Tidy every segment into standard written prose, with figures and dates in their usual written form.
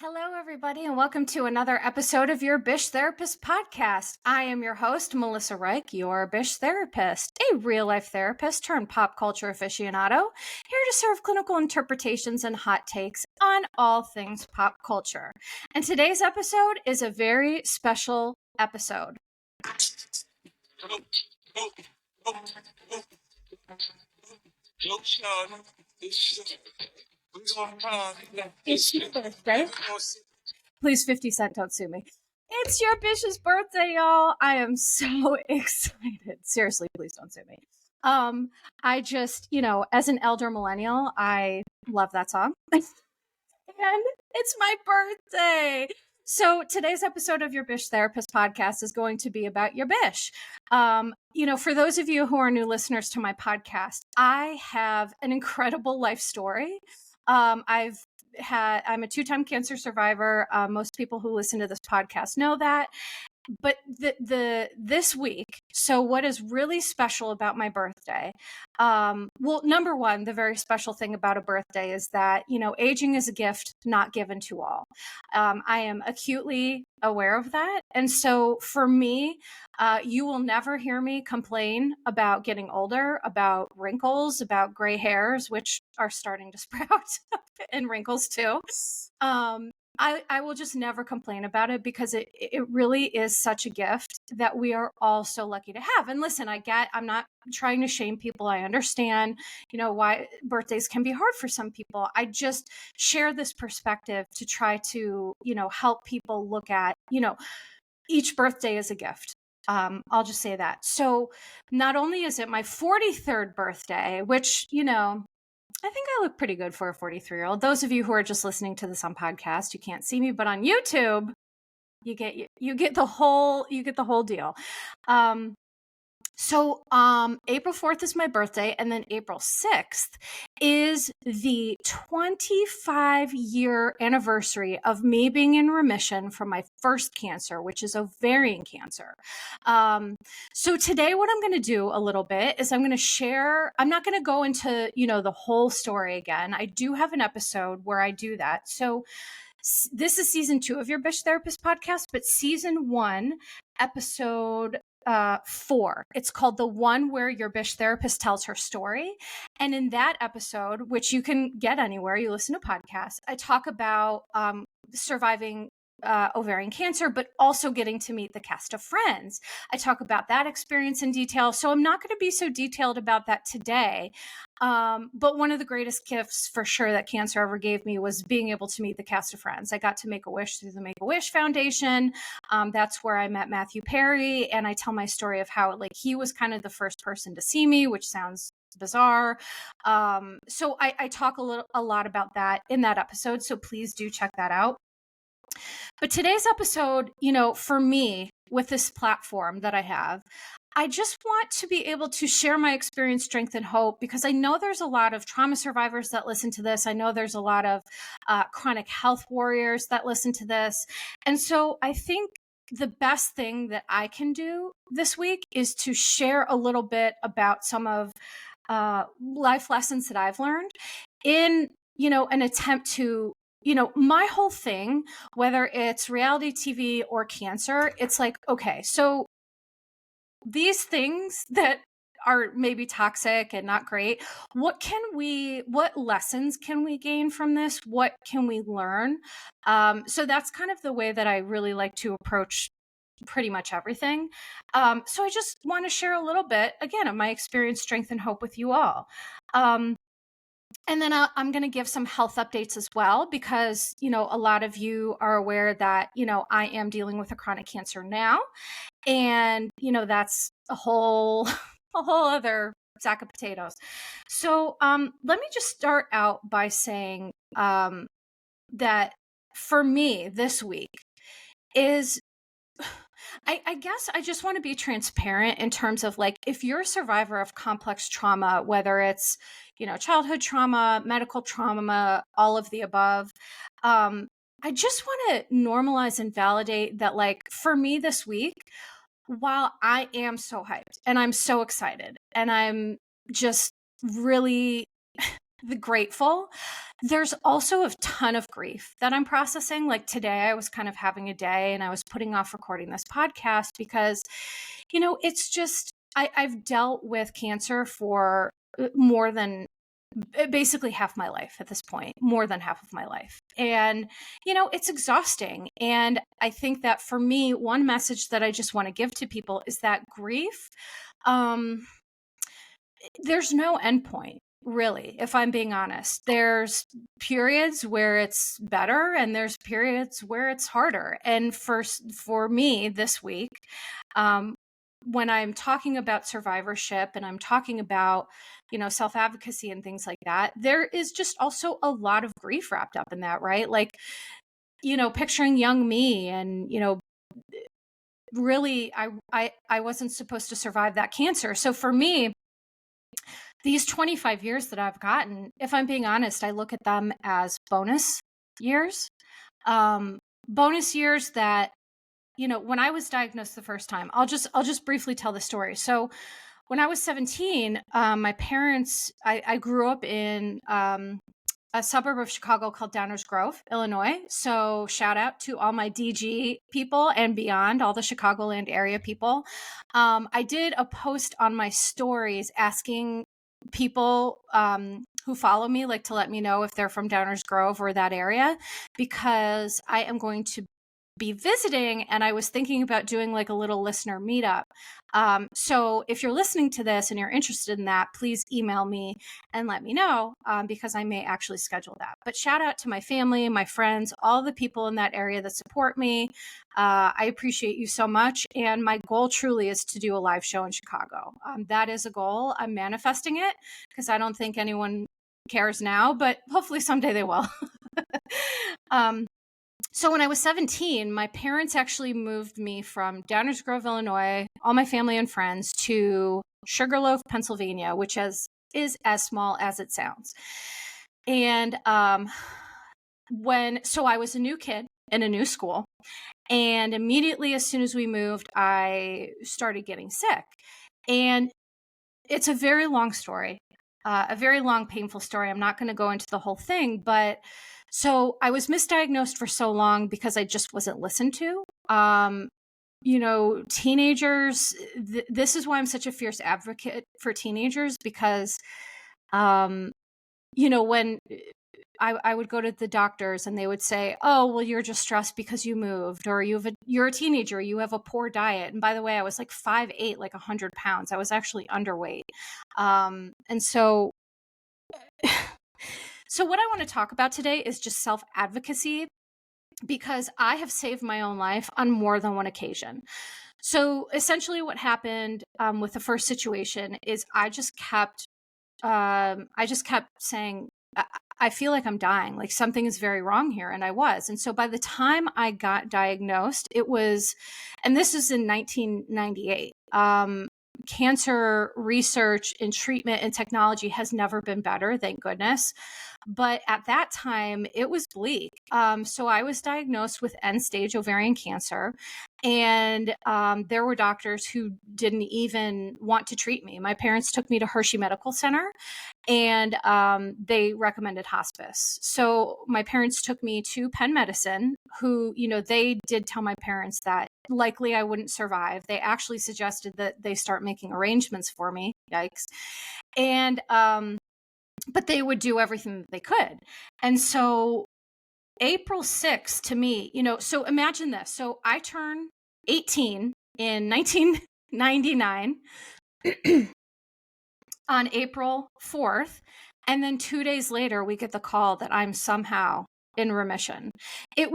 Hello, everybody, and welcome to another episode of your Bish Therapist podcast. I am your host, Melissa Reich, your Bish Therapist, a real life therapist turned pop culture aficionado, here to serve clinical interpretations and hot takes on all things pop culture. And today's episode is a very special episode. It's your birthday. Please, 50 Cent, don't sue me. It's your Bish's birthday, y'all. I am so excited. Seriously, please don't sue me. I just, as an elder millennial, I love that song. And it's my birthday. So today's episode of your Bish Therapist podcast is going to be about your Bish. For those of you who are new listeners to my podcast, I have an incredible life story. I'm a 2-time cancer survivor. Most people who listen to this podcast know that. But this week, so what is really special about my birthday? Well, number one, the very special thing about a birthday is that, aging is a gift not given to all. I am acutely aware of that. And so for me, you will never hear me complain about getting older, about wrinkles, about gray hairs, which are starting to sprout, and wrinkles too. I will just never complain about it because it really is such a gift that we are all so lucky to have. And listen, I'm not trying to shame people. I understand, why birthdays can be hard for some people. I just share this perspective to try to, help people look at, each birthday as a gift. I'll just say that. So not only is it my 43rd birthday, which, I think I look pretty good for a 43-year-old. Those of you who are just listening to this on podcast, you can't see me, but on YouTube, you get the whole deal. So April 4th is my birthday, and then April 6th is the 25-year anniversary of me being in remission from my first cancer, which is ovarian cancer. So today what I'm going to do a little bit is I'm going to share, I'm not going to go into, the whole story again. I do have an episode where I do that. So this is season 2 of your Bish Therapist podcast, but season 1, episode 4. It's called The One Where Your Bish Therapist Tells Her Story. And in that episode, which you can get anywhere you listen to podcasts, I talk about surviving ovarian cancer, but also getting to meet the cast of Friends. I talk about that experience in detail. So I'm not going to be so detailed about that today. But one of the greatest gifts for sure that cancer ever gave me was being able to meet the cast of Friends. I got to make a wish through the Make-A-Wish Foundation. That's where I met Matthew Perry. And I tell my story of how he was kind of the first person to see me, which sounds bizarre. So I talk a lot about that in that episode. So please do check that out. But today's episode, for me, with this platform that I have, I just want to be able to share my experience, strength, and hope, because I know there's a lot of trauma survivors that listen to this. I know there's a lot of chronic health warriors that listen to this. And so I think the best thing that I can do this week is to share a little bit about some of life lessons that I've learned in, an attempt to my whole thing, whether it's reality TV or cancer, it's okay, so these things that are maybe toxic and not great, what lessons can we gain from this? What can we learn? So that's kind of the way that I really like to approach pretty much everything. So I just want to share a little bit, again, of my experience, strength, and hope with you all. And then I'm going to give some health updates as well, because, a lot of you are aware that, I am dealing with a chronic cancer now. And, that's a whole other sack of potatoes. So let me just start out by saying that for me this week is, I guess I just want to be transparent in terms of if you're a survivor of complex trauma, whether it's, childhood trauma, medical trauma, all of the above, I just want to normalize and validate that, for me this week, while I am so hyped and I'm so excited and I'm just really the grateful. There's also a ton of grief that I'm processing. Like today, I was kind of having a day and I was putting off recording this podcast because, it's just, I've dealt with cancer for more than basically half my life at this point, more than half of my life. And, it's exhausting. And I think that for me, one message that I just want to give to people is that grief, um, there's no endpoint. Really, if I'm being honest, there's periods where it's better and there's periods where it's harder. And for me this week, um, when I'm talking about survivorship and I'm talking about, self-advocacy and things like that, there is just also a lot of grief wrapped up in that, right? Like, picturing young me and, really, I wasn't supposed to survive that cancer. So for me, these 25 years that I've gotten, if I'm being honest, I look at them as bonus years. Bonus years that, when I was diagnosed the first time, I'll just briefly tell the story. So when I was 17, my parents, I grew up in a suburb of Chicago called Downers Grove, Illinois. So shout out to all my DG people and beyond, all the Chicagoland area people. I did a post on my stories asking people who follow me, like, to let me know if they're from Downers Grove or that area, because I am going to be visiting and I was thinking about doing like a little listener meetup. So if you're listening to this and you're interested in that, please email me and let me know, because I may actually schedule that. But shout out to my family, my friends, all the people in that area that support me. I appreciate you so much. And my goal truly is to do a live show in Chicago. That is a goal. I'm manifesting it because I don't think anyone cares now, but hopefully someday they will. So when I was 17, my parents actually moved me from Downers Grove, Illinois, all my family and friends, to Sugarloaf, Pennsylvania, which is as small as it sounds. And so I was a new kid in a new school. And immediately as soon as we moved, I started getting sick. And it's a very long story, a very long, painful story. I'm not going to go into the whole thing, but so I was misdiagnosed for so long because I just wasn't listened to. Teenagers, this is why I'm such a fierce advocate for teenagers, because, when I would go to the doctors and they would say, oh, well, you're just stressed because you moved, or you're a teenager, you have a poor diet. And by the way, I was like 5'8", like 100 pounds. I was actually underweight. And so what I want to talk about today is just self-advocacy, because I have saved my own life on more than one occasion. So essentially what happened with the first situation is I just kept saying, I feel like I'm dying, like something is very wrong here. And I was. And so by the time I got diagnosed, and this is in 1998, cancer research and treatment and technology has never been better, thank goodness. But at that time, it was bleak. So I was diagnosed with end-stage ovarian cancer, and there were doctors who didn't even want to treat me. My parents took me to Hershey Medical Center, and they recommended hospice. So my parents took me to Penn Medicine, who, they did tell my parents that likely I wouldn't survive. They actually suggested that they start making arrangements for me. Yikes. And but they would do everything that they could. And so April 6th to me, so imagine this. So I turned 18 in 1999 on April 4th. And then 2 days later, we get the call that I'm somehow in remission. It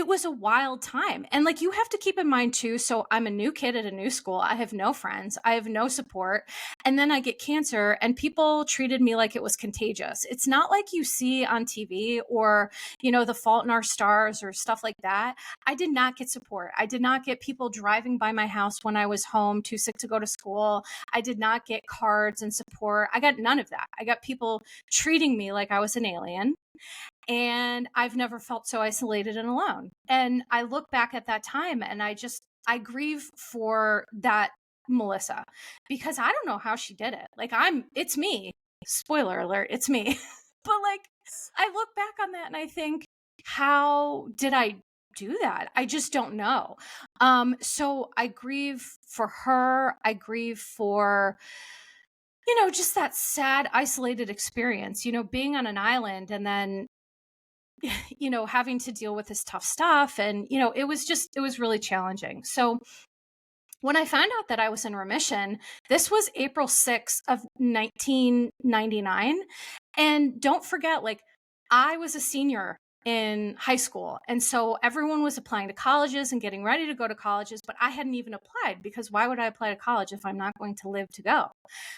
was a wild time. And like, you have to keep in mind too, so I'm a new kid at a new school. I have no friends. I have no support. And then I get cancer and people treated me like it was contagious. It's not like you see on TV or, The Fault in Our Stars or stuff like that. I did not get support. I did not get people driving by my house when I was home too sick to go to school. I did not get cards and support. I got none of that. I got people treating me like I was an alien. And I've never felt so isolated and alone. And I look back at that time and I grieve for that Melissa, because I don't know how she did it. Like it's me. Spoiler alert, it's me. But like, I look back on that and I think, how did I do that? I just don't know. So I grieve for her. I grieve for, just that sad, isolated experience, being on an island and then, having to deal with this tough stuff. And, it was really challenging. So when I found out that I was in remission, this was April 6th of 1999. And don't forget, like, I was a senior in high school. And so everyone was applying to colleges and getting ready to go to colleges, but I hadn't even applied, because why would I apply to college if I'm not going to live to go?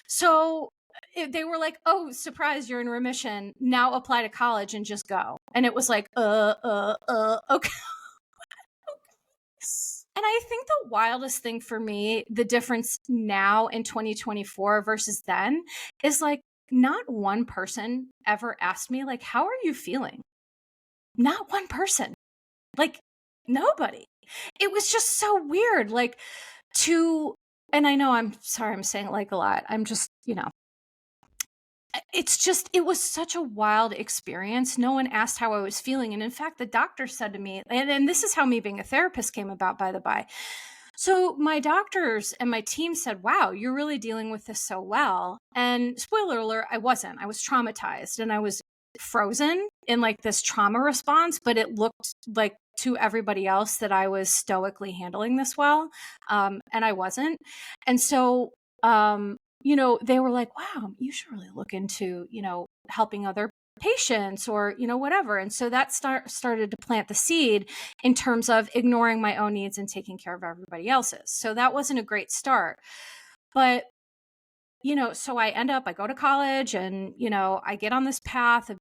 So they were like, "Oh, surprise, you're in remission. Now apply to college and just go." And it was like, okay. And I think the wildest thing for me, the difference now in 2024 versus then, is like, not one person ever asked me, like, "How are you feeling?" Not one person. Like, nobody. It was just so weird. Like, and I know, I'm sorry, I'm saying like a lot. I'm just, it was such a wild experience. No one asked how I was feeling. And in fact, the doctor said to me, and this is how me being a therapist came about, by the by. So my doctors and my team said, "Wow, you're really dealing with this so well." And spoiler alert, I wasn't. I was traumatized and I was frozen in like this trauma response, but it looked like to everybody else that I was stoically handling this well. And I wasn't. And so, they were like, "Wow, you should really look into, helping other patients or, whatever." And so that started to plant the seed in terms of ignoring my own needs and taking care of everybody else's. So that wasn't a great start. But, so I go to college and, I get on this path of,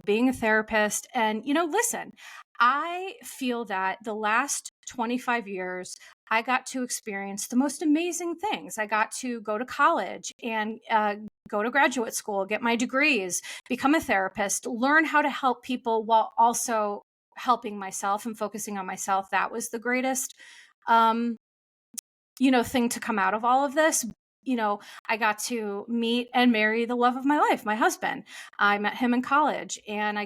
being a therapist. And, listen, I feel that the last 25 years, I got to experience the most amazing things. I got to go to college and go to graduate school, get my degrees, become a therapist, learn how to help people while also helping myself and focusing on myself. That was the greatest, thing to come out of all of this. I got to meet and marry the love of my life, my husband. I met him in college, and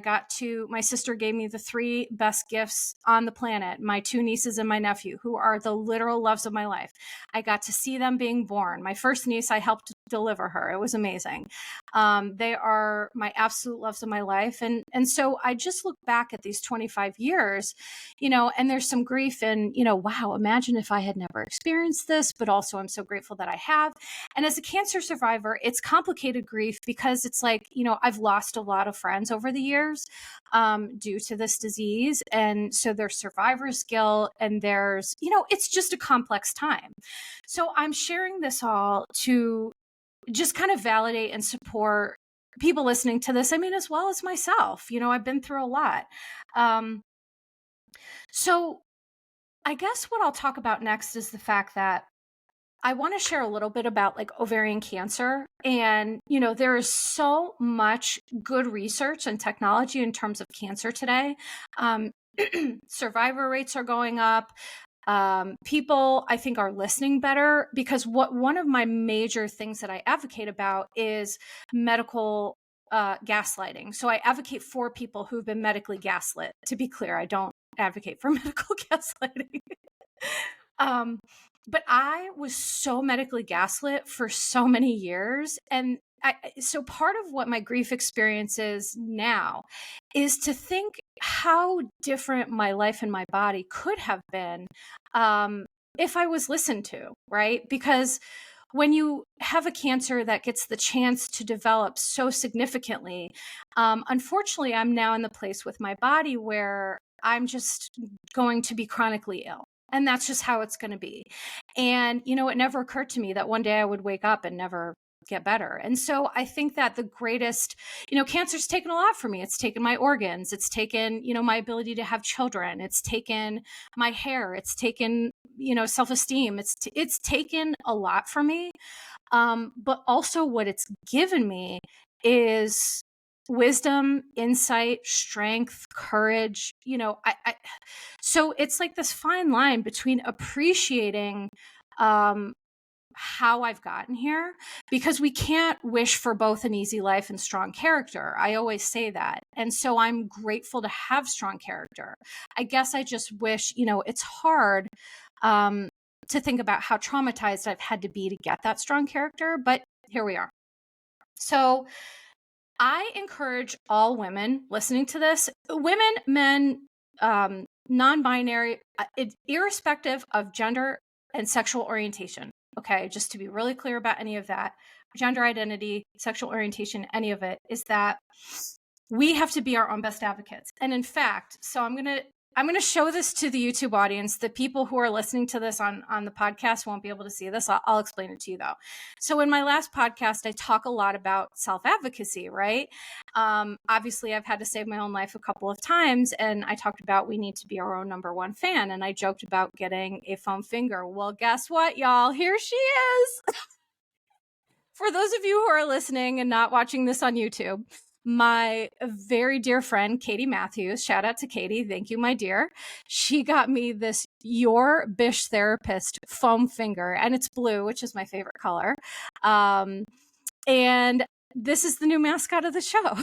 my sister gave me the 3 best gifts on the planet, my 2 nieces and my nephew, who are the literal loves of my life. I got to see them being born. My first niece, I helped deliver her. It was amazing. They are my absolute loves of my life. And so I just look back at these 25 years, and there's some grief and, wow, imagine if I had never experienced this, but also I'm so grateful that I have. And as a cancer survivor, it's complicated grief, because it's like, I've lost a lot of friends over the years due to this disease. And so there's survivor's guilt, and there's, it's just a complex time. So I'm sharing this all to just kind of validate and support people listening to this. I mean, as well as myself, I've been through a lot. So I guess what I'll talk about next is the fact that I want to share a little bit about like ovarian cancer. And, there is so much good research and technology in terms of cancer today. Survivor rates are going up. People, I think, are listening better, because one of my major things that I advocate about is medical gaslighting. So I advocate for people who've been medically gaslit. To be clear, I don't advocate for medical gaslighting. But I was so medically gaslit for so many years. And so part of what my grief experience is now is to think how different my life and my body could have been if I was listened to, right? Because when you have a cancer that gets the chance to develop so significantly, unfortunately, I'm now in the place with my body where I'm just going to be chronically ill. And that's just how it's going to be. And, it never occurred to me that one day I would wake up and never get better. And so I think that the greatest, cancer's taken a lot from me. It's taken my organs. It's taken, my ability to have children. It's taken my hair. It's taken, self-esteem. It's taken a lot from me. But also what it's given me is wisdom, insight, strength, courage. So it's like this fine line between appreciating how I've gotten here, because we can't wish for both an easy life and strong character. I always say that. And so I'm grateful to have strong character. I guess I just wish, it's hard to think about how traumatized I've had to be to get that strong character, but here we are. So I encourage all women listening to this, women, men, non-binary, irrespective of gender and sexual orientation. Okay, just to be really clear about any of that, gender identity, sexual orientation, any of it, is that we have to be our own best advocates. And in fact, so I'm going to show this to the YouTube audience. The people who are listening to this on the podcast won't be able to see this. I'll explain it to you though. So in my last podcast, I talk a lot about self-advocacy, right? Obviously I've had to save my own life a couple of times, and I talked about we need to be our own number one fan. And I joked about getting a foam finger. Well, guess what, y'all? Here she is. For those of you who are listening and not watching this on YouTube, my very dear friend, Katie Matthews, shout out to Katie. Thank you, my dear. She got me this Your Bish Therapist foam finger, and it's blue, which is my favorite color. And this is the new mascot of the show.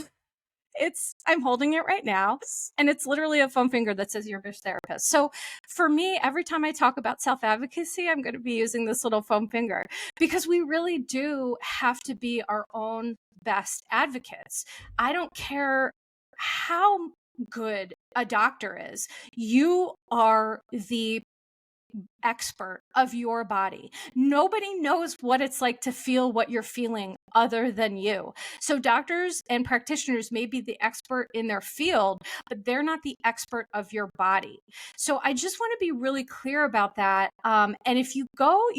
I'm holding it right now, and it's literally a foam finger that says Your Bish Therapist. So for me, every time I talk about self-advocacy, I'm going to be using this little foam finger, because we really do have to be our own best advocates. I don't care how good a doctor is. You are the expert of your body. Nobody knows what it's like to feel what you're feeling other than you. So doctors and practitioners may be the expert in their field, but they're not the expert of your body. So I just want to be really clear about that. And if you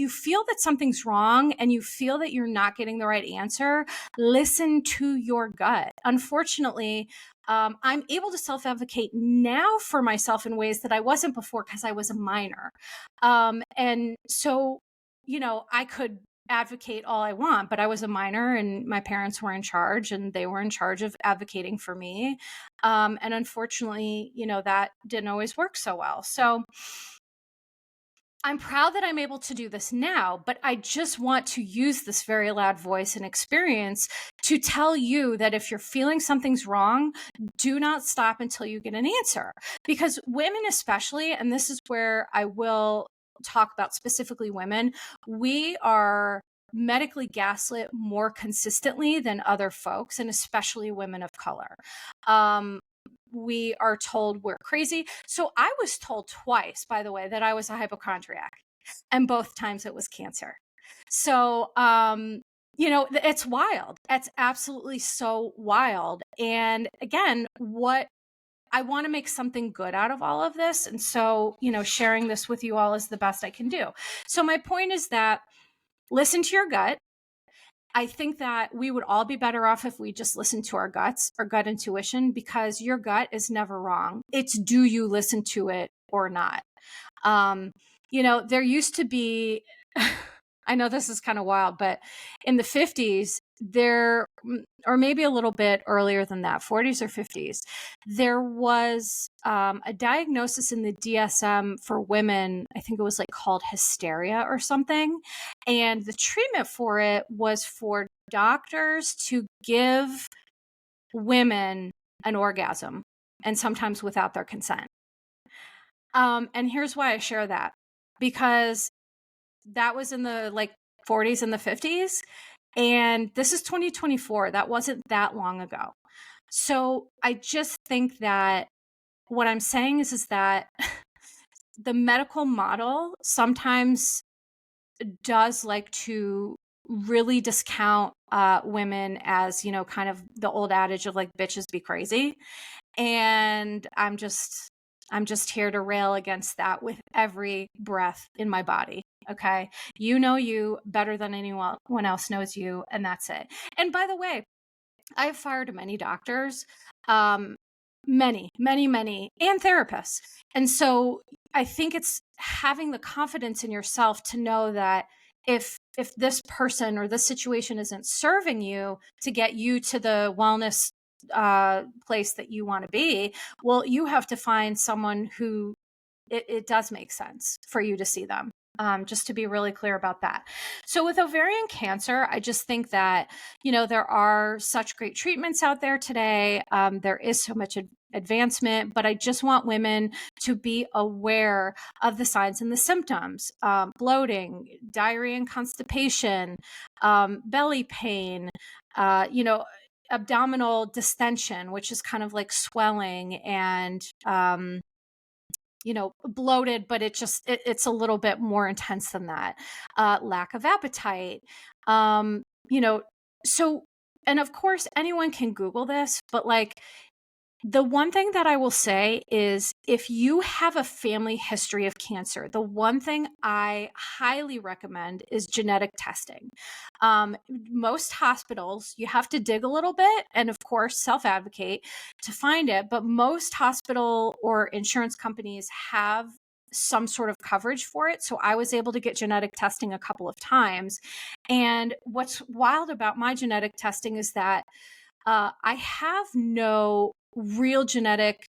feel that something's wrong and you feel that you're not getting the right answer, listen to your gut. Unfortunately, I'm able to self-advocate now for myself in ways that I wasn't before, because I was a minor. And so, I could advocate all I want, but I was a minor and my parents were in charge, and they were in charge of advocating for me. And unfortunately, that didn't always work so well. So I'm proud that I'm able to do this now, but I just want to use this very loud voice and experience to tell you that if you're feeling something's wrong, do not stop until you get an answer. Because women especially, and this is where I will talk about specifically women, we are medically gaslit more consistently than other folks, and especially women of color. We are told we're crazy. So I was told twice, by the way, that I was a hypochondriac, and both times it was cancer. So, it's wild. It's absolutely so wild. And again, I want to make something good out of all of this. And so, sharing this with you all is the best I can do. So my point is that listen to your gut. I think that we would all be better off if we just listened to our guts, our gut intuition, because your gut is never wrong. It's, do you listen to it or not? There used to be, I know this is kind of wild, but in the 50s, or maybe a little bit earlier than that, 40s or 50s, there was a diagnosis in the DSM for women. I think it was called hysteria or something. And the treatment for it was for doctors to give women an orgasm, and sometimes without their consent. And here's why I share that, because that was in the 40s and the 50s. And this is 2024. That wasn't that long ago. So I just think that what I'm saying is that the medical model sometimes does like to really discount women as, kind of the old adage of bitches be crazy. And I'm just here to rail against that with every breath in my body. Okay. You know you better than anyone else knows you. And that's it. And by the way, I've fired many doctors, many, and therapists. And so I think it's having the confidence in yourself to know that if this person or this situation isn't serving you to get you to the wellness place that you want to be, well, you have to find someone who it does make sense for you to see them. just to be really clear about that. So with ovarian cancer, I just think that, there are such great treatments out there today. There is so much advancement, but I just want women to be aware of the signs and the symptoms: bloating, diarrhea and constipation, belly pain, abdominal distension, which is kind of like swelling and, bloated, but it's a little bit more intense than that. Lack of appetite. Um, you know, so, and of course, anyone can Google this, but like, the one thing that I will say is if you have a family history of cancer, the one thing I highly recommend is genetic testing. Most hospitals, you have to dig a little bit and, of course, self-advocate to find it. But most hospital or insurance companies have some sort of coverage for it. So I was able to get genetic testing a couple of times. And what's wild about my genetic testing is that I have no real genetic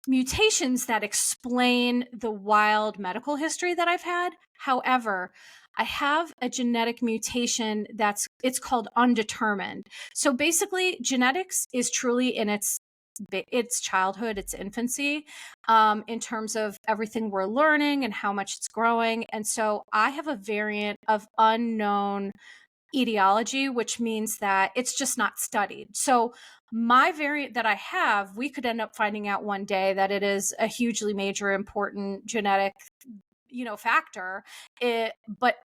mutations that explain the wild medical history that I've had. However, I have a genetic mutation it's called undetermined. So basically, genetics is truly in its childhood, its infancy, in terms of everything we're learning and how much it's growing. And so I have a variant of unknown etiology, which means that it's just not studied. So my variant that I have, we could end up finding out one day that it is a hugely major important genetic factor, but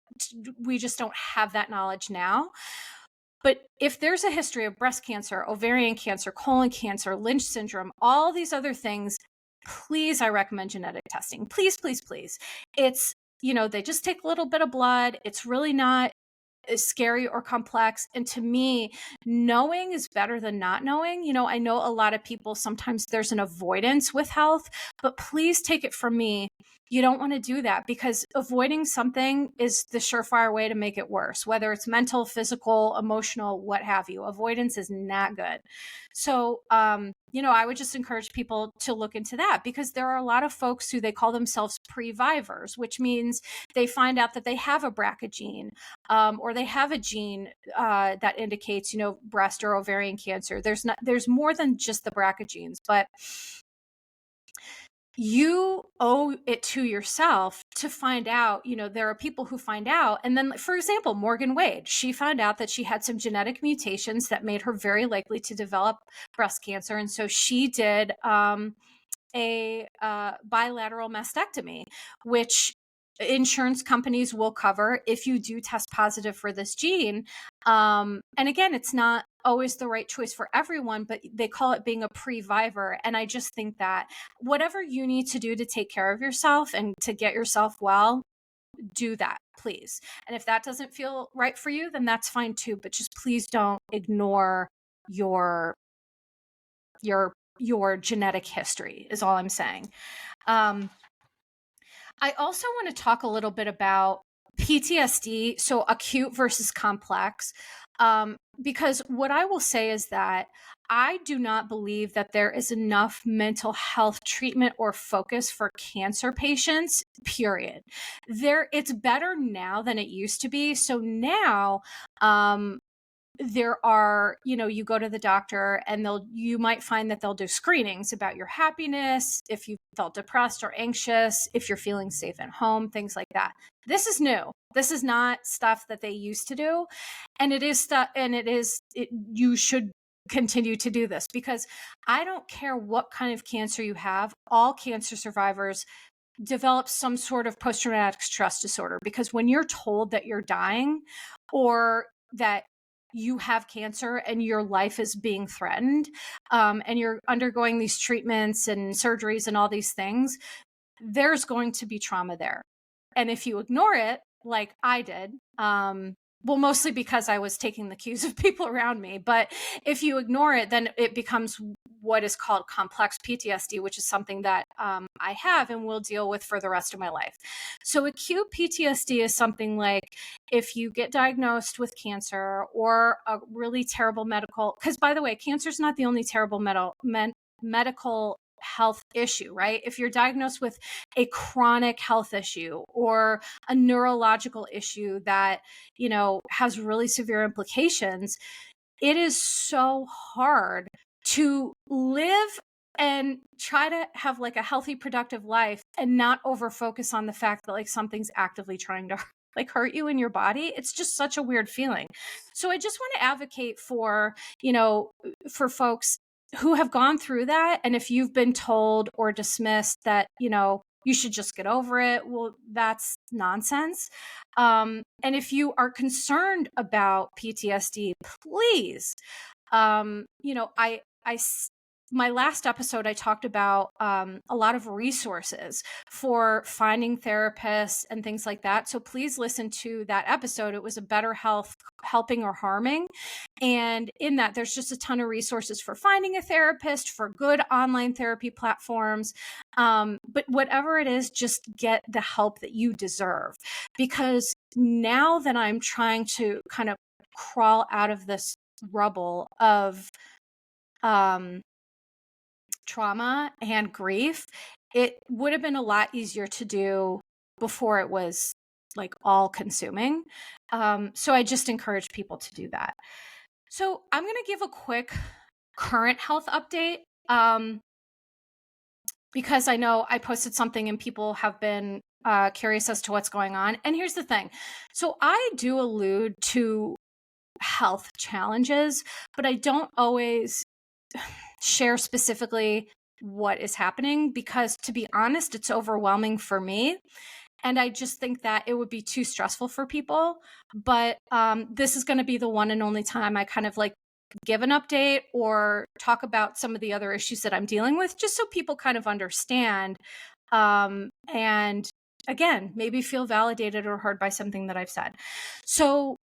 we just don't have that knowledge now. But if there's a history of breast cancer, ovarian cancer, colon cancer, Lynch syndrome, all these other things, please, I recommend genetic testing. Please, please, please. It's, they just take a little bit of blood. It's really not scary or complex. And to me, knowing is better than not knowing. I know a lot of people, sometimes there's an avoidance with health, but please take it from me. You don't want to do that, because avoiding something is the surefire way to make it worse, whether it's mental, physical, emotional, what have you. Avoidance is not good. So, I would just encourage people to look into that, because there are a lot of folks who they call themselves previvors, which means they find out that they have a BRCA gene, or they have a gene that indicates, breast or ovarian cancer. There's more than just the BRCA genes, but you owe it to yourself to find out. There are people who find out. And then, for example, Morgan Wade, she found out that she had some genetic mutations that made her very likely to develop breast cancer. And so she did a bilateral mastectomy, which insurance companies will cover if you do test positive for this gene. And again, it's not always the right choice for everyone, but they call it being a previvor. And I just think that whatever you need to do to take care of yourself and to get yourself well, do that, please. And if that doesn't feel right for you, then that's fine too. But just please don't ignore your genetic history, is all I'm saying. I also want to talk a little bit about PTSD, so acute versus complex, because what I will say is that I do not believe that there is enough mental health treatment or focus for cancer patients, period. It's better now than it used to be. So now, there are, you go to the doctor and you might find that they'll do screenings about your happiness, if you felt depressed or anxious, if you're feeling safe at home, things like that. This is new. This is not stuff that they used to do. And you should continue to do this, because I don't care what kind of cancer you have. All cancer survivors develop some sort of post-traumatic stress disorder, because when you're told that you're dying or that you have cancer and your life is being threatened, and you're undergoing these treatments and surgeries and all these things, there's going to be trauma there. And if you ignore it, like I did, mostly because I was taking the cues of people around me, but if you ignore it, then it becomes what is called complex PTSD, which is something that I have and will deal with for the rest of my life. So acute PTSD is something like if you get diagnosed with cancer or a really terrible medical, because by the way, cancer is not the only terrible medical health issue, right? If you're diagnosed with a chronic health issue or a neurological issue that, has really severe implications, it is so hard to live and try to have like a healthy, productive life and not over focus on the fact that like something's actively trying to like hurt you in your body. It's just such a weird feeling. So I just want to advocate for, for folks who have gone through that. And if you've been told or dismissed that, you should just get over it, well, that's nonsense. And if you are concerned about PTSD, please, my last episode, I talked about a lot of resources for finding therapists and things like that. So please listen to that episode. It was a Better Health, Helping or Harming. And in that, there's just a ton of resources for finding a therapist, for good online therapy platforms. But whatever it is, just get the help that you deserve. Because now that I'm trying to kind of crawl out of this rubble of trauma and grief, it would have been a lot easier to do before it was like all consuming. So I just encourage people to do that. So I'm going to give a quick current health update because I know I posted something and people have been curious as to what's going on. And here's the thing. So I do allude to health challenges, but I don't always share specifically what is happening because, to be honest, it's overwhelming for me. And I just think that it would be too stressful for people. But this is going to be the one and only time I kind of like give an update or talk about some of the other issues that I'm dealing with, just so people kind of understand. And again, maybe feel validated or heard by something that I've said. So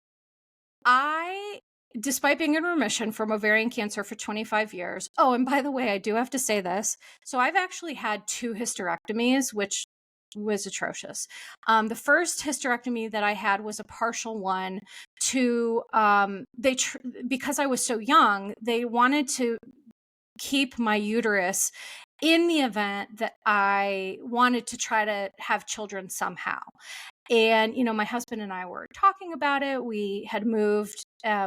despite being in remission from ovarian cancer for 25 years. Oh, and by the way, I do have to say this. So I've actually had 2 hysterectomies, which was atrocious. The first hysterectomy that I had was a partial one because I was so young, they wanted to keep my uterus in the event that I wanted to try to have children somehow. And, my husband and I were talking about it. We had moved,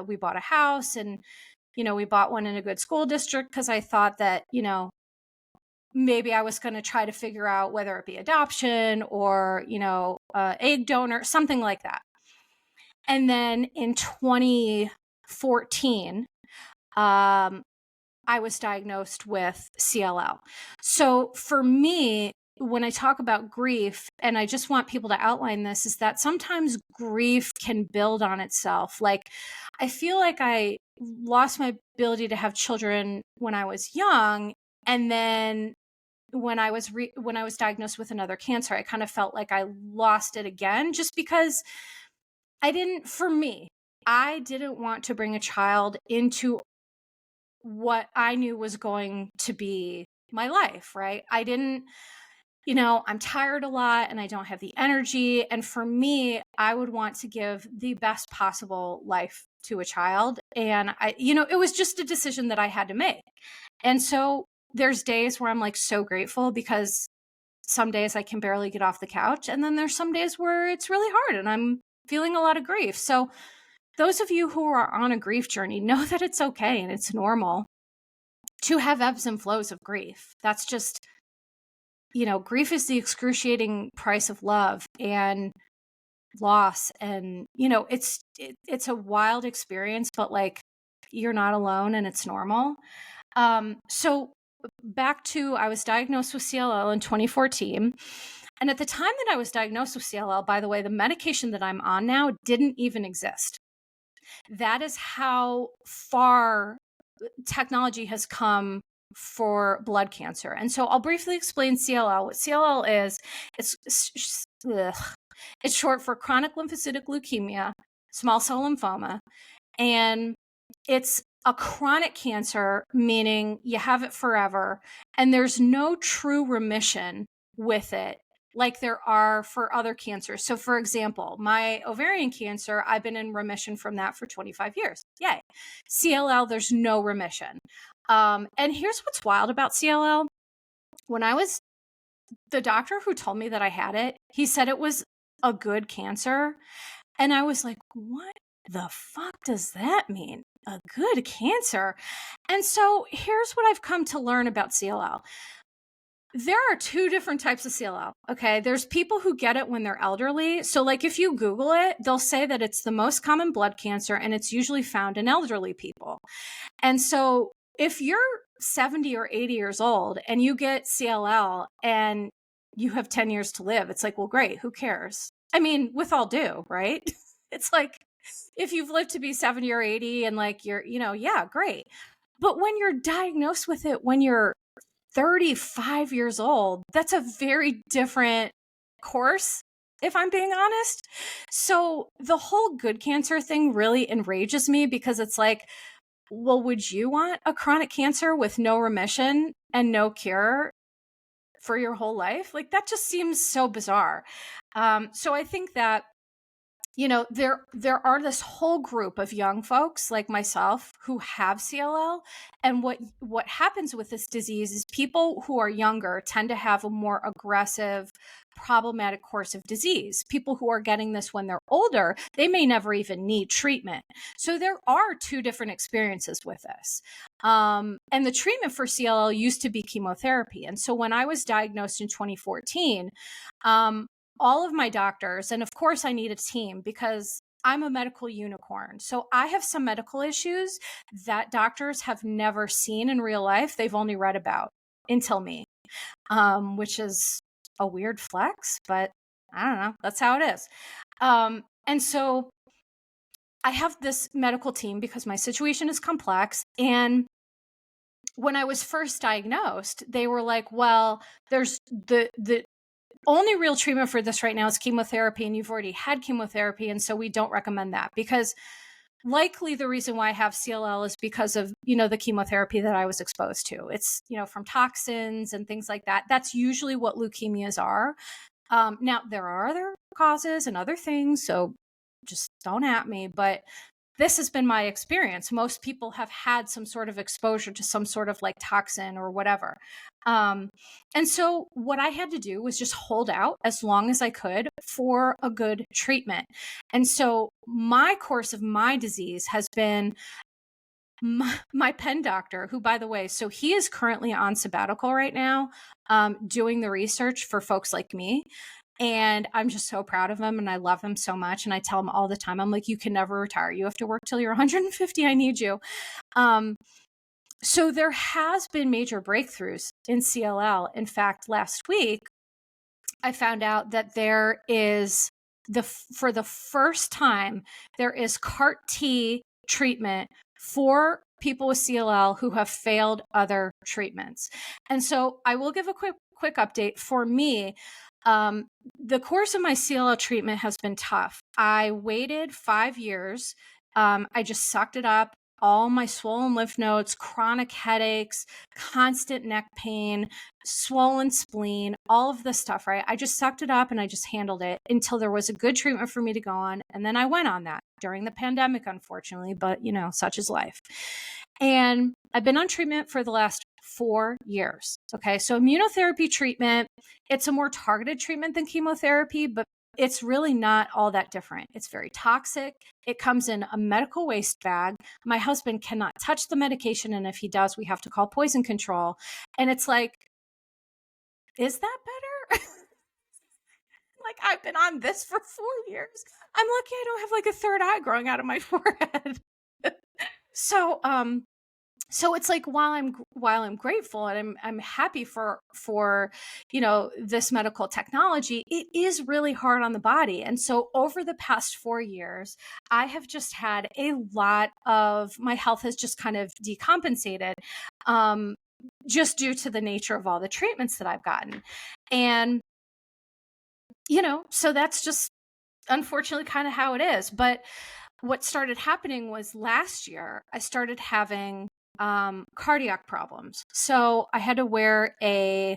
we bought a house and, we bought one in a good school district because I thought that, maybe I was going to try to figure out whether it be adoption or, egg donor, something like that. And then in 2014, I was diagnosed with CLL. So for me, when I talk about grief, and I just want people to outline this, is that sometimes grief can build on itself. Like, I feel like I lost my ability to have children when I was young. And then when I was diagnosed with another cancer, I kind of felt like I lost it again, just because I didn't want to bring a child into what I knew was going to be my life, right? I didn't, I'm tired a lot and I don't have the energy. And for me, I would want to give the best possible life to a child. And it was just a decision that I had to make. And so there's days where I'm like so grateful because some days I can barely get off the couch. And then there's some days where it's really hard and I'm feeling a lot of grief. So those of you who are on a grief journey know that it's okay and it's normal to have ebbs and flows of grief. That's just, grief is the excruciating price of love and loss. And, it's a wild experience, but like you're not alone and it's normal. So back to, I was diagnosed with CLL in 2014. And at the time that I was diagnosed with CLL, by the way, the medication that I'm on now didn't even exist. That is how far technology has come for blood cancer. And so I'll briefly explain CLL. What CLL is, it's short for chronic lymphocytic leukemia, small cell lymphoma. And it's a chronic cancer, meaning you have it forever, and there's no true remission with it like there are for other cancers. So for example, my ovarian cancer, I've been in remission from that for 25 years. Yay. CLL, there's no remission. And here's what's wild about CLL. when I was, the doctor who told me that I had it, he said it was a good cancer. And I was like, what the fuck does that mean? A good cancer? And so here's what I've come to learn about CLL. There are two different types of CLL. Okay. There's people who get it when they're elderly. So, like, if you Google it, they'll say that it's the most common blood cancer and it's usually found in elderly people. And so, if you're 70 or 80 years old and you get CLL and you have 10 years to live, it's like, well, great. Who cares? I mean, with all due, right? It's like, if you've lived to be 70 or 80 and like you're, yeah, great. But when you're diagnosed with it when you're 35 years old, that's a very different course, if I'm being honest. So the whole good cancer thing really enrages me because it's like, well, would you want a chronic cancer with no remission and no cure for your whole life? Like, that just seems so bizarre. So I think that, there are this whole group of young folks like myself who have CLL. And what happens with this disease is people who are younger tend to have a more aggressive, problematic course of disease. People who are getting this when they're older, they may never even need treatment. So there are two different experiences with this. And the treatment for CLL used to be chemotherapy. And so when I was diagnosed in 2014, all of my doctors, and of course I need a team because I'm a medical unicorn. So I have some medical issues that doctors have never seen in real life. They've only read about until me, which is a weird flex, but I don't know. That's how it is. And so I have this medical team because my situation is complex. And when I was first diagnosed, they were like, well, there's the only real treatment for this right now is chemotherapy, and you've already had chemotherapy. And so we don't recommend that because likely the reason why I have CLL is because of, the chemotherapy that I was exposed to. It's, from toxins and things like that. That's usually what leukemias are. Now there are other causes and other things, so just don't at me, but this has been my experience. Most people have had some sort of exposure to some sort of like toxin or whatever. And so what I had to do was just hold out as long as I could for a good treatment. And so my course of my disease has been my pen doctor, who, by the way, so he is currently on sabbatical right now, doing the research for folks like me. And I'm just so proud of him and I love him so much. And I tell him all the time, I'm like, you can never retire. You have to work till you're 150. I need you. So there has been major breakthroughs in CLL. In fact, last week, I found out that there is for the first time, there is CAR T treatment for people with CLL who have failed other treatments. And so I will give a quick update. For me, the course of my CLL treatment has been tough. I waited 5 years. I just sucked it up. All my swollen lymph nodes, chronic headaches, constant neck pain, swollen spleen, all of this stuff, right? I just sucked it up and I just handled it until there was a good treatment for me to go on. And then I went on that during the pandemic, unfortunately, but such is life. And I've been on treatment for the last 4 years. Okay. So immunotherapy treatment, it's a more targeted treatment than chemotherapy, but it's really not all that different. It's very toxic. It comes in a medical waste bag. My husband cannot touch the medication. And if he does, we have to call poison control. And it's like, is that better? Like, I've been on this for 4 years. I'm lucky I don't have like a third eye growing out of my forehead. So it's like, while I'm grateful and I'm happy for this medical technology, it is really hard on the body. And so over the past 4 years, I have just had a lot of my health has just kind of decompensated, just due to the nature of all the treatments that I've gotten. And so that's just unfortunately kind of how it is. But what started happening was last year, I started having cardiac problems. So I had to wear a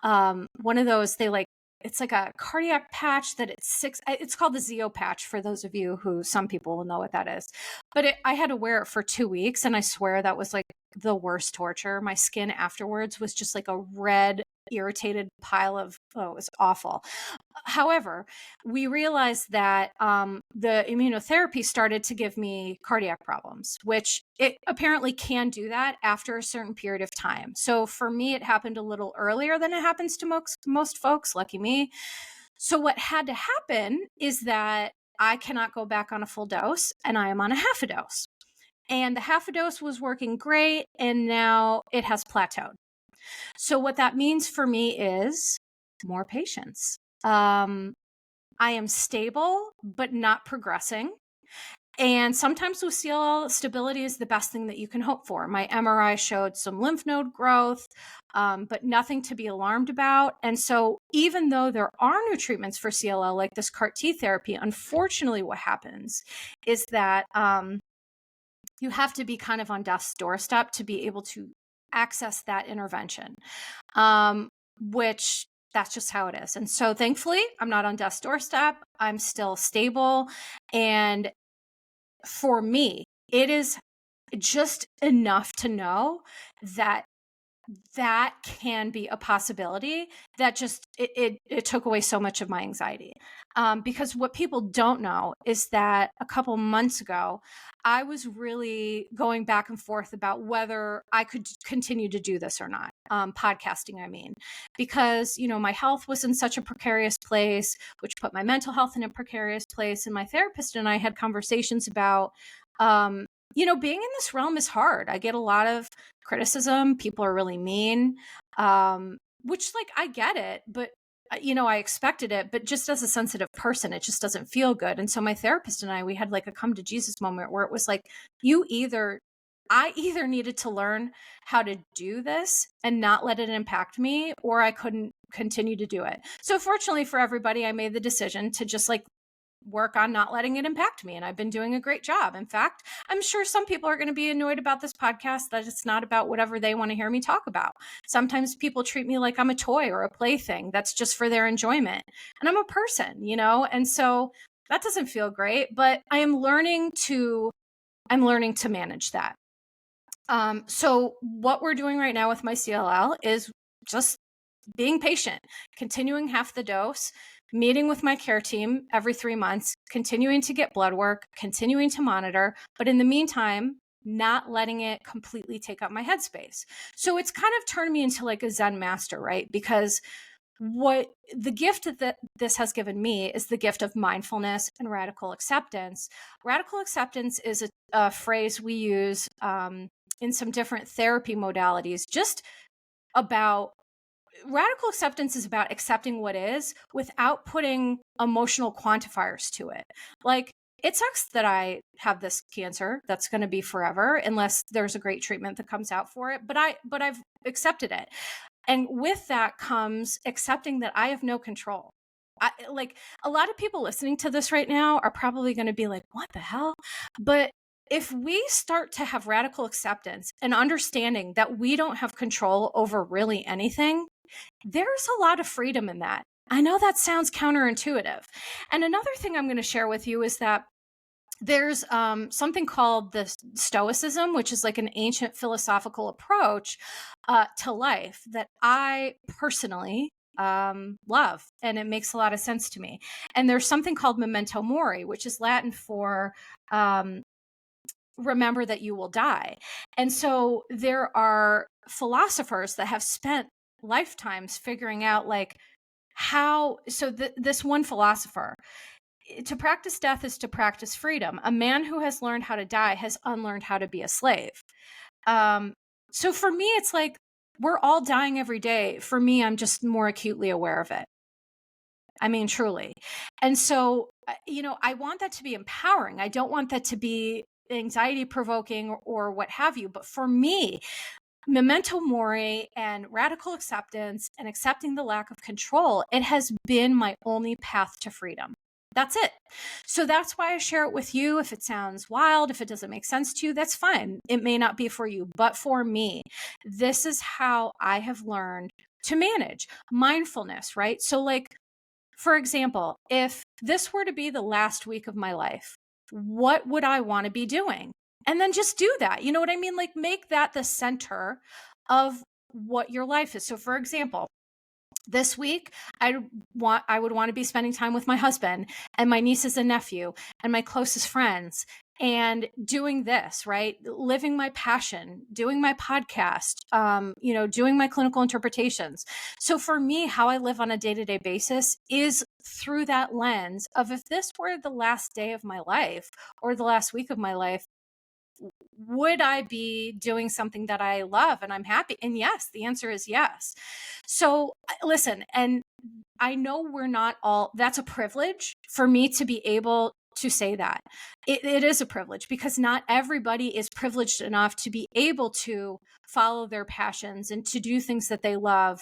one of those, it's like a cardiac patch that it's called the Zeo patch for those of you who, some people will know what that is. But I had to wear it for 2 weeks, and I swear that was like the worst torture. My skin afterwards was just like a red irritated pile of, oh, it was awful. However, we realized that the immunotherapy started to give me cardiac problems, which it apparently can do that after a certain period of time. So for me, it happened a little earlier than it happens to most folks. Lucky me. So what had to happen is that I cannot go back on a full dose, and I am on a half a dose. And the half a dose was working great, and now it has plateaued. So what that means for me is more patience. I am stable, but not progressing. And sometimes with CLL, stability is the best thing that you can hope for. My MRI showed some lymph node growth, but nothing to be alarmed about. And so even though there are new treatments for CLL, like this CAR-T therapy, unfortunately what happens is that you have to be kind of on death's doorstep to be able to access that intervention, which that's just how it is. And so thankfully, I'm not on death's doorstep. I'm still stable. And for me, it is just enough to know that that can be a possibility. That just it took away so much of my anxiety, because what people don't know is that a couple months ago I was really going back and forth about whether I could continue to do this or not, podcasting, I mean, because my health was in such a precarious place, which put my mental health in a precarious place, and my therapist and I had conversations about being in this realm is hard. I get a lot of criticism. People are really mean, which I get it, but I expected it, but just as a sensitive person, it just doesn't feel good. And so my therapist and we had a come to Jesus moment where it was like, I either needed to learn how to do this and not let it impact me, or I couldn't continue to do it. So fortunately for everybody, I made the decision to just work on not letting it impact me. And I've been doing a great job. In fact, I'm sure some people are going to be annoyed about this podcast, that it's not about whatever they want to hear me talk about. Sometimes people treat me like I'm a toy or a plaything that's just for their enjoyment. And I'm a person, and so that doesn't feel great, but I'm learning to manage that. So what we're doing right now with my CLL is just being patient, continuing half the dose, meeting with my care team every 3 months, continuing to get blood work, continuing to monitor, but in the meantime, not letting it completely take up my headspace. So it's kind of turned me into a Zen master, right? Because what the gift that this has given me is the gift of mindfulness and radical acceptance. Radical acceptance is a phrase we use in some different therapy modalities, just about radical acceptance is about accepting what is without putting emotional quantifiers to it. It sucks that I have this cancer that's going to be forever unless there's a great treatment that comes out for it, but I've accepted it. And with that comes accepting that I have no control. A lot of people listening to this right now are probably going to be like, what the hell? But if we start to have radical acceptance and understanding that we don't have control over really anything, there's a lot of freedom in that. I know that sounds counterintuitive. And another thing I'm going to share with you is that there's something called the stoicism, which is an ancient philosophical approach to life that I personally love, and it makes a lot of sense to me. And there's something called memento mori, which is Latin for remember that you will die. And so there are philosophers that have spent lifetimes figuring out how, so this one philosopher, to practice death is to practice freedom. A man who has learned how to die has unlearned how to be a slave. So for me, it's we're all dying every day. For me, I'm just more acutely aware of it. I mean, truly. And so, I want that to be empowering. I don't want that to be anxiety provoking or what have you. But for me, memento mori and radical acceptance and accepting the lack of control, it has been my only path to freedom. That's it. So that's why I share it with you. If it sounds wild, if it doesn't make sense to you, that's fine. It may not be for you, but for me, this is how I have learned to manage mindfulness, right? So for example, if this were to be the last week of my life, what would I want to be doing? And then just do that. You know what I mean? Make that the center of what your life is. So for example, This week, I would want to be spending time with my husband and my nieces and nephew and my closest friends and doing this, right? Living my passion, doing my podcast, doing my clinical interpretations. So for me, how I live on a day-to-day basis is through that lens of, if this were the last day of my life or the last week of my life, would I be doing something that I love and I'm happy? And yes, the answer is yes. So listen, and I know we're not all, that's a privilege for me to be able to say that. It is a privilege because not everybody is privileged enough to be able to follow their passions and to do things that they love,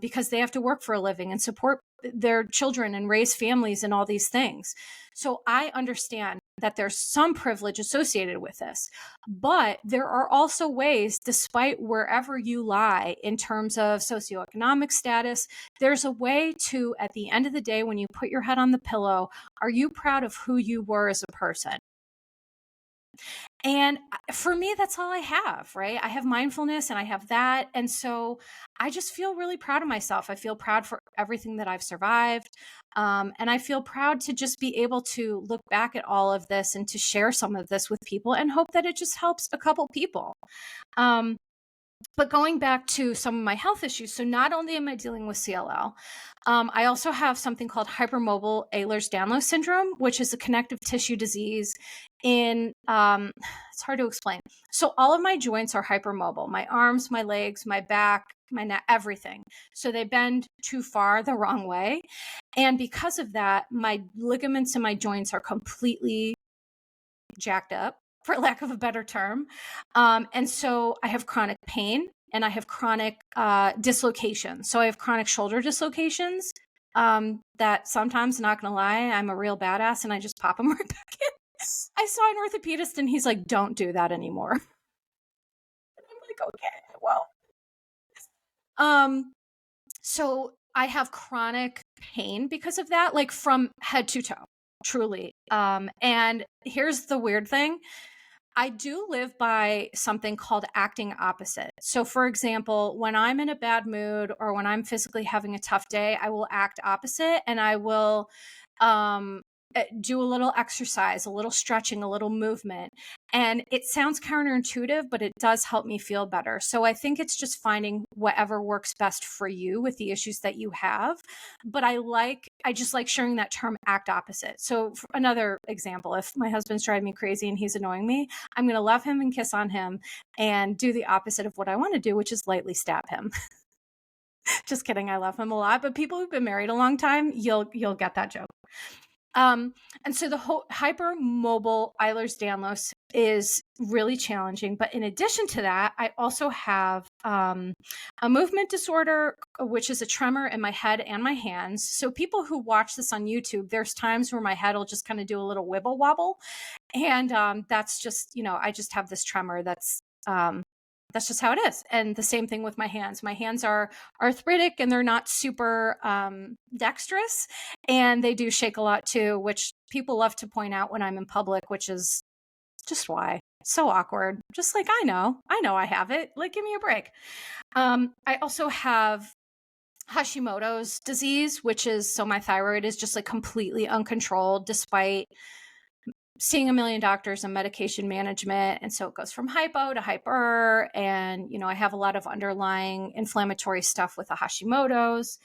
because they have to work for a living and support their children and raise families and all these things. So I understand that there's some privilege associated with this, but there are also ways, despite wherever you lie in terms of socioeconomic status, there's a way to, at the end of the day, when you put your head on the pillow, are you proud of who you were as a person? And for me, that's all I have, right? I have mindfulness and I have that. And so I just feel really proud of myself. I feel proud for everything that I've survived. And I feel proud to just be able to look back at all of this and to share some of this with people and hope that it just helps a couple people. But going back to some of my health issues, so not only am I dealing with CLL, I also have something called hypermobile Ehlers-Danlos syndrome, which is a connective tissue disease in, it's hard to explain. So all of my joints are hypermobile, my arms, my legs, my back, my neck, everything. So they bend too far the wrong way. And because of that, my ligaments in my joints are completely jacked up, for lack of a better term. And so I have chronic pain and I have chronic dislocations. So I have chronic shoulder dislocations that sometimes, not going to lie, I'm a real badass and I just pop them right back in. I saw an orthopedist and he's like, don't do that anymore. And I'm like, okay, well. So I have chronic pain because of that, like from head to toe, truly. And here's the weird thing. I do live by something called acting opposite. So for example, when I'm in a bad mood or when I'm physically having a tough day, I will act opposite and I will do a little exercise, a little stretching, a little movement. And it sounds counterintuitive, but it does help me feel better. So I think it's just finding whatever works best for you with the issues that you have. But I just like sharing that term, act opposite. So for another example, if my husband's driving me crazy and he's annoying me, I'm going to love him and kiss on him and do the opposite of what I want to do, which is lightly stab him. Just kidding. I love him a lot, but people who've been married a long time, you'll get that joke. And so the whole hypermobile Ehlers-Danlos is really challenging. But in addition to that, I also have a movement disorder, which is a tremor in my head and my hands. So people who watch this on YouTube, there's times where my head will just kind of do a little wibble wobble. And that's just, I just have this tremor that's just how it is. And the same thing with my hands. My hands are arthritic and they're not super dexterous, and they do shake a lot too, which people love to point out when I'm in public, which is just why. So awkward. Just like, I know I have it. Like, give me a break. I also have Hashimoto's disease, which is, so my thyroid is just like completely uncontrolled despite seeing a million doctors and medication management. And so it goes from hypo to hyper. And, I have a lot of underlying inflammatory stuff with the Hashimoto's.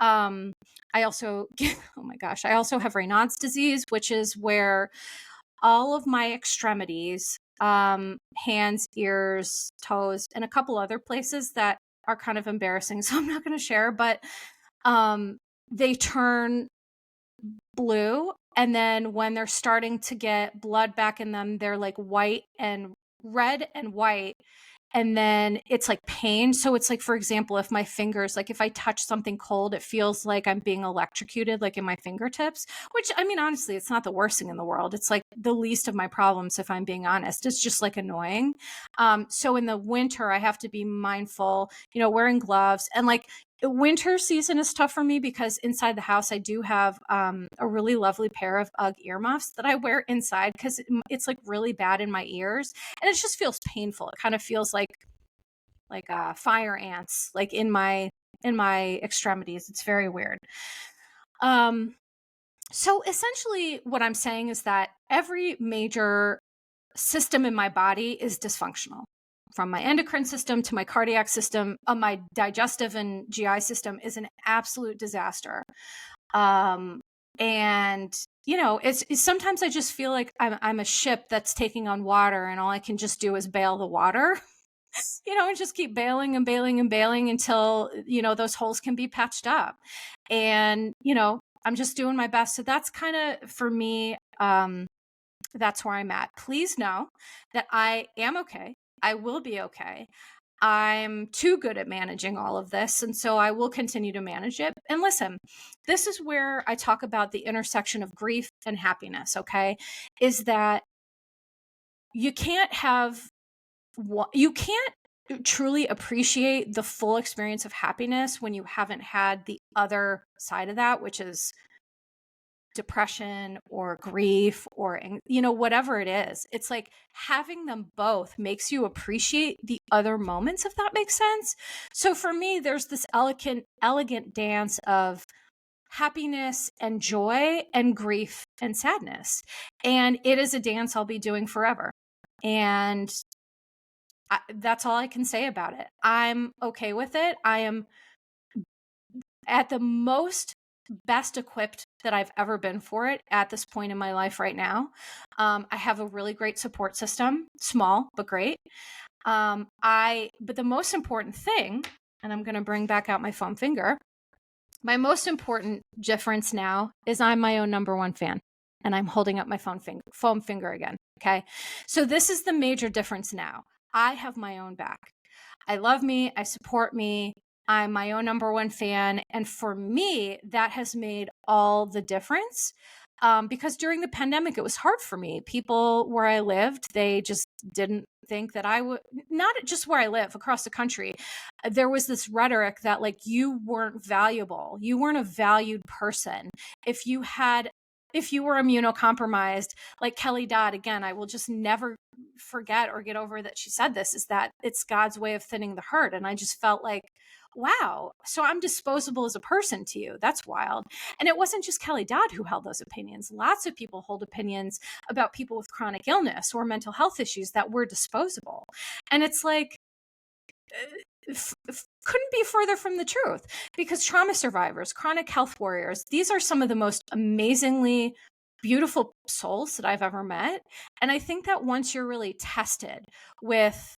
I also, oh my gosh, I also have Raynaud's disease, which is where all of my extremities, hands, ears, toes, and a couple other places that are kind of embarrassing, so I'm not going to share, but they turn blue. And then when they're starting to get blood back in them, they're like white and red and white. And then it's like pain. So it's like, for example, if my fingers, like if I touch something cold, it feels like I'm being electrocuted, like in my fingertips, which, I mean, honestly, it's not the worst thing in the world. It's like the least of my problems, if I'm being honest. It's just like annoying. So in the winter, I have to be mindful, wearing gloves, and like winter season is tough for me because inside the house, I do have a really lovely pair of UGG earmuffs that I wear inside because it's like really bad in my ears. And it just feels painful. It kind of feels like fire ants, like in my in my extremities. It's very weird. So essentially what I'm saying is that every major system in my body is dysfunctional. From my endocrine system to my cardiac system, my digestive and GI system is an absolute disaster. And it's sometimes I just feel like I'm a ship that's taking on water, and all I can just do is bail the water, and just keep bailing and bailing and bailing until, those holes can be patched up. And, I'm just doing my best. So that's kind of, for me, that's where I'm at. Please know that I am okay. I will be okay. I'm too good at managing all of this. And so I will continue to manage it. And listen, this is where I talk about the intersection of grief and happiness. Okay. Is that you can't truly appreciate the full experience of happiness when you haven't had the other side of that, which is depression or grief or, whatever it is. It's like having them both makes you appreciate the other moments, if that makes sense. So for me, there's this elegant dance of happiness and joy and grief and sadness. And it is a dance I'll be doing forever. And that's all I can say about it. I'm okay with it. I am at the best equipped that I've ever been for it at this point in my life right now. I have a really great support system, small, but great. But the most important thing, and I'm going to bring back out my foam finger, my most important difference now is I'm my own number one fan. And I'm holding up my foam finger again. Okay. So this is the major difference now. I have my own back. I love me. I support me. I'm my own number one fan. And for me, that has made all the difference. Because during the pandemic, it was hard for me. People where I lived, they just didn't think that I would, not just where I live, across the country. There was this rhetoric that like, you weren't valuable. You weren't a valued person. If you were immunocompromised, like Kelly Dodd, again, I will just never forget or get over that she said this, is that it's God's way of thinning the herd. And I just felt like, wow, so I'm disposable as a person to you. That's wild. And it wasn't just Kelly Dodd who held those opinions. Lots of people hold opinions about people with chronic illness or mental health issues that were disposable. And it's like, couldn't be further from the truth, because trauma survivors, chronic health warriors, these are some of the most amazingly beautiful souls that I've ever met. And I think that once you're really tested with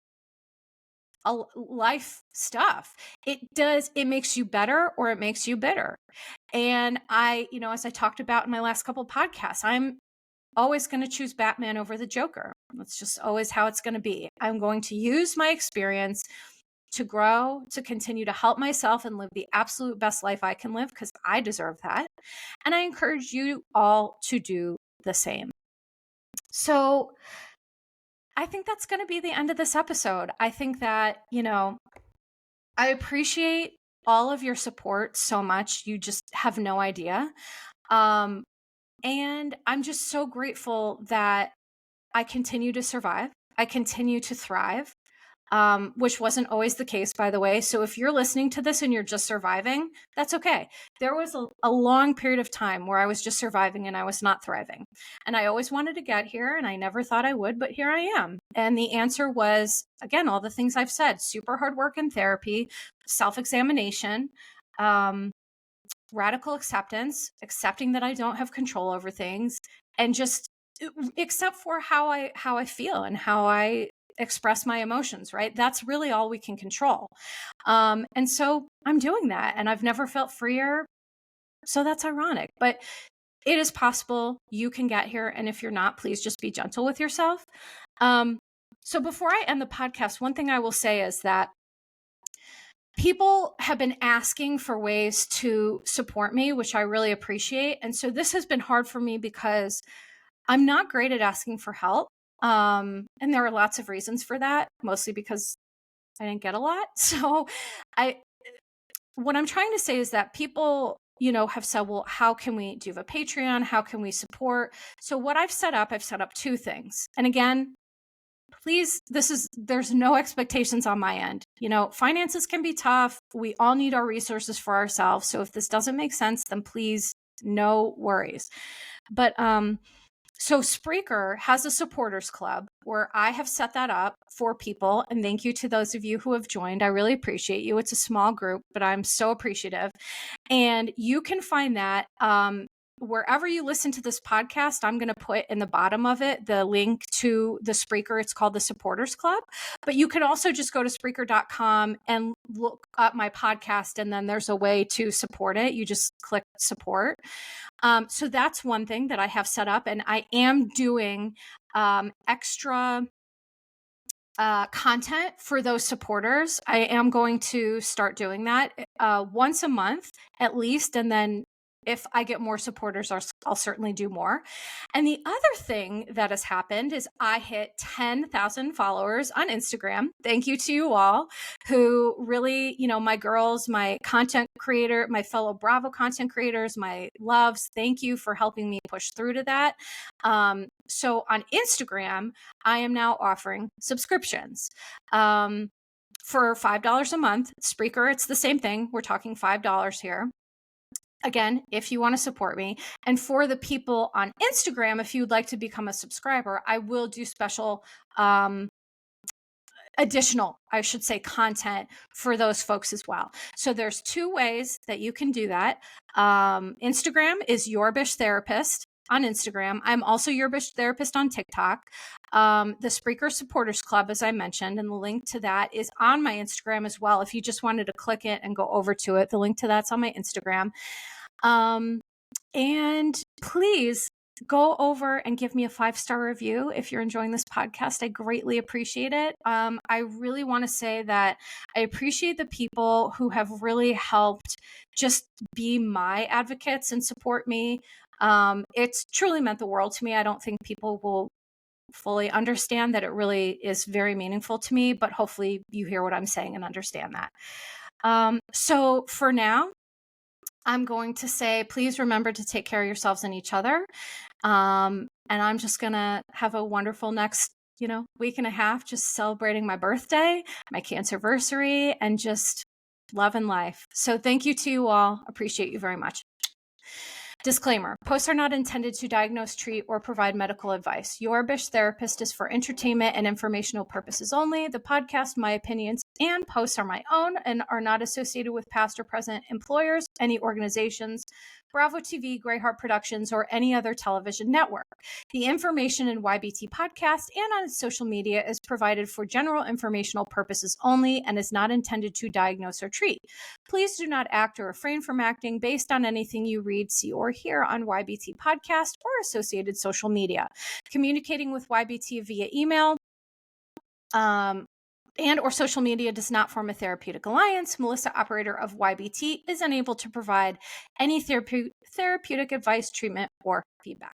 life stuff, it makes you better or it makes you bitter. And as I talked about in my last couple podcasts, I'm always going to choose Batman over the Joker. That's just always how it's going to be. I'm going to use my experience to grow, to continue to help myself and live the absolute best life I can live, because I deserve that. And I encourage you all to do the same. So I think that's going to be the end of this episode. I think that, I appreciate all of your support so much. You just have no idea. And I'm just so grateful that I continue to survive. I continue to thrive. Which wasn't always the case, by the way. So if you're listening to this and you're just surviving, that's okay. There was a long period of time where I was just surviving and I was not thriving. And I always wanted to get here, and I never thought I would, but here I am. And the answer was, again, all the things I've said: super hard work in therapy, self-examination, radical acceptance, accepting that I don't have control over things, and just accept for how I feel and how I express my emotions, right? That's really all we can control. And so I'm doing that, and I've never felt freer. So that's ironic, but it is possible you can get here. And if you're not, please just be gentle with yourself. So before I end the podcast, one thing I will say is that people have been asking for ways to support me, which I really appreciate. And so this has been hard for me because I'm not great at asking for help. And there are lots of reasons for that, mostly because I didn't get a lot. So what I'm trying to say is that people, have said, well, do you have a Patreon? How can we support? So what I've set up two things. And again, please, there's no expectations on my end. Finances can be tough. We all need our resources for ourselves. So if this doesn't make sense, then please, no worries. But so Spreaker has a supporters club where I have set that up for people. And thank you to those of you who have joined. I really appreciate you. It's a small group, but I'm so appreciative. And you can find that wherever you listen to this podcast. I'm going to put in the bottom of it the link to the Spreaker. It's called the Supporters Club. But you can also just go to Spreaker.com and look up my podcast. And then there's a way to support it. You just click support. So that's one thing that I have set up, and I am doing extra content for those supporters. I am going to start doing that once a month at least, and then if I get more supporters, I'll certainly do more. And the other thing that has happened is I hit 10,000 followers on Instagram. Thank you to you all who really, my girls, my content creator, my fellow Bravo content creators, my loves, thank you for helping me push through to that. So on Instagram, I am now offering subscriptions. For $5 a month. Spreaker, it's the same thing. We're talking $5 here. Again, if you want to support me. And for the people on Instagram, if you'd like to become a subscriber, I will do special additional, I should say, content for those folks as well. So there's two ways that you can do that. Instagram is Your Bish Therapist on Instagram. I'm also Your Bish Therapist on TikTok. The Spreaker Supporters Club, as I mentioned, and the link to that is on my Instagram as well. If you just wanted to click it and go over to it, the link to that's on my Instagram. And please go over and give me a 5-star review if you're enjoying this podcast. I greatly appreciate it. I really want to say that I appreciate the people who have really helped just be my advocates and support me. It's truly meant the world to me. I don't think people will fully understand that it really is very meaningful to me, but hopefully you hear what I'm saying and understand that. So for now, I'm going to say, please remember to take care of yourselves and each other. And I'm just going to have a wonderful next, week and a half, just celebrating my birthday, my cancer-versary, and just love and life. So thank you to you all. Appreciate you very much. Disclaimer, posts are not intended to diagnose, treat, or provide medical advice. Your Bish Therapist is for entertainment and informational purposes only. The podcast, my opinions, and posts are my own and are not associated with past or present employers, any organizations, Bravo TV, Greyheart Productions, or any other television network. The information in YBT podcast and on its social media is provided for general informational purposes only and is not intended to diagnose or treat. Please do not act or refrain from acting based on anything you read, see, or hear on YBT podcast or associated social media. Communicating with YBT via email and or social media does not form a therapeutic alliance. Melissa, operator of YBT, is unable to provide any therapeutic advice, treatment, or feedback.